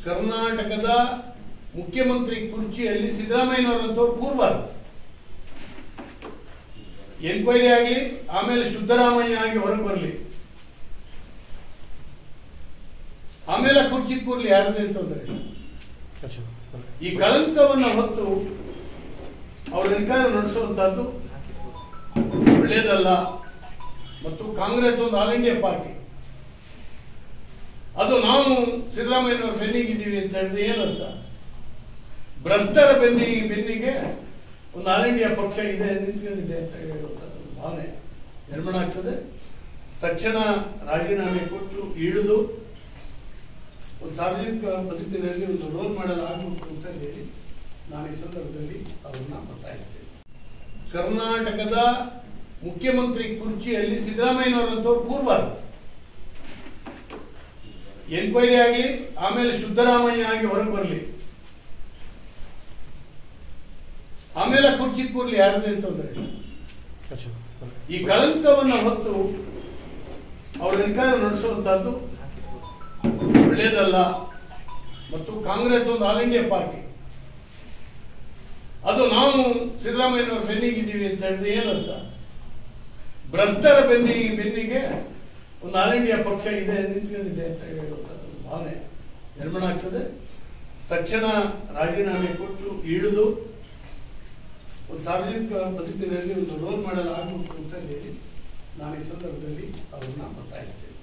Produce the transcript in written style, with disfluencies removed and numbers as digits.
ಕರ್ನಾಟಕದ ಮುಖ್ಯಮಂತ್ರಿ ಕುರ್ಚಿಯಲ್ಲಿ ಸಿದ್ದರಾಮಯ್ಯನವರಂತವ್ರು ಕೂರ್ಬಾರ್ದು. ಎನ್ಕ್ವೈರಿ ಆಗಲಿ, ಆಮೇಲೆ ಸಿದ್ದರಾಮಯ್ಯ ಆಗಿ ಹೊರಗೆ ಬರಲಿ, ಆಮೇಲೆ ಕುರ್ಚಿ ಕೂರ್ಲಿ, ಯಾರದೇ ಅಂತಂದ್ರೆ ಈ ಕಳಂಕವನ್ನು ಹೊತ್ತು ಅವ್ರ ಅಧಿಕಾರ ನಡೆಸುವಂತಹದ್ದು ಒಳ್ಳೆಯದಲ್ಲ. ಮತ್ತು ಕಾಂಗ್ರೆಸ್ ಒಂದು ಆಲ್ ಇಂಡಿಯಾ ಪಾರ್ಟಿ, ಅದು ನಾವು ಸಿದ್ದರಾಮಯ್ಯನವ್ರ ಬೆನ್ನಿಗಿದ್ದೀವಿ ಅಂತ ಹೇಳಿದ್ರೆ ಏನಂತ? ಭ್ರಷ್ಟರ ಬೆನ್ನಿಗೆ ಒಂದು ಆಲ್ ಇಂಡಿಯಾ ಪಕ್ಷ ಇದೆ, ನಿಂತ್ಕೊಂಡಿದೆ ಅಂತ ಹೇಳುವಂಥದ್ದು ಭಾವನೆ ನಿರ್ಮಾಣ ಆಗ್ತದೆ. ತಕ್ಷಣ ರಾಜೀನಾಮೆ ಕೊಟ್ಟು ಇಳಿದು ಒಂದು ಸಾರ್ವಜನಿಕ ಬದುಕಿನಲ್ಲಿ ಒಂದು ರೋಲ್ ಮಾಡೆಲ್ ಆಗಬೇಕು ಅಂತ ಹೇಳಿ ನಾನು ಈ ಸಂದರ್ಭದಲ್ಲಿ ಅವರನ್ನ ಒತ್ತಾಯಿಸ್ತೇನೆ. ಕರ್ನಾಟಕದ ಮುಖ್ಯಮಂತ್ರಿ ಕುರ್ಚಿಯಲ್ಲಿ ಸಿದ್ದರಾಮಯ್ಯನವರಂತವ್ರು ಕೂರ್ಬಾರ್ದು. ಎನ್ಕ್ವೈರಿ ಆಗಲಿ, ಆಮೇಲೆ ಸಿದ್ದರಾಮಯ್ಯ ಆಗಿ ಹೊರಗೆ ಬರಲಿ, ಆಮೇಲೆ ಕುರ್ಚಿ ಕೂರ್ಲಿ, ಯಾರದೇ ಅಂತಂದ್ರೆ ಈ ಕಳಂಕವನ್ನು ಹೊತ್ತು ಅವ್ರ ಅಧಿಕಾರ ನಡೆಸುವಂತಹದ್ದು ಒಳ್ಳೆಯದಲ್ಲ. ಮತ್ತು ಕಾಂಗ್ರೆಸ್ ಒಂದು ಆಲ್ ಇಂಡಿಯಾ ಪಾರ್ಟಿ, ಅದು ನಾವು ಸಿದ್ದರಾಮಯ್ಯನವ್ರ ಬೆನ್ನಿಗಿದ್ದೀವಿ ಅಂತ ಹೇಳಿದ್ರೆ ಏನಂತ? ಭ್ರಷ್ಟರ ಬೆನ್ನಿಗೆ ಒಂದು ಆಲ್ ಇಂಡಿಯಾ ಪಕ್ಷ ಇದೆ, ನಿಂತ್ಕೊಂಡಿದೆ ಅಂತ ಹೇಳುವಂಥದ್ದು ಭಾವನೆ ನಿರ್ಮಾಣ ಆಗ್ತದೆ. ತಕ್ಷಣ ರಾಜೀನಾಮೆ ಕೊಟ್ಟು ಇಳಿದು ಒಂದು ಸಾರ್ವಜನಿಕ ಬದುಕಿನಲ್ಲಿ ಒಂದು ರೋಲ್ ಮಾಡೆಲ್ ಆಗಬೇಕು ಅಂತ ಹೇಳಿ ನಾನು ಈ ಸಂದರ್ಭದಲ್ಲಿ ಅವರನ್ನ ಒತ್ತಾಯಿಸ್ತೇನೆ.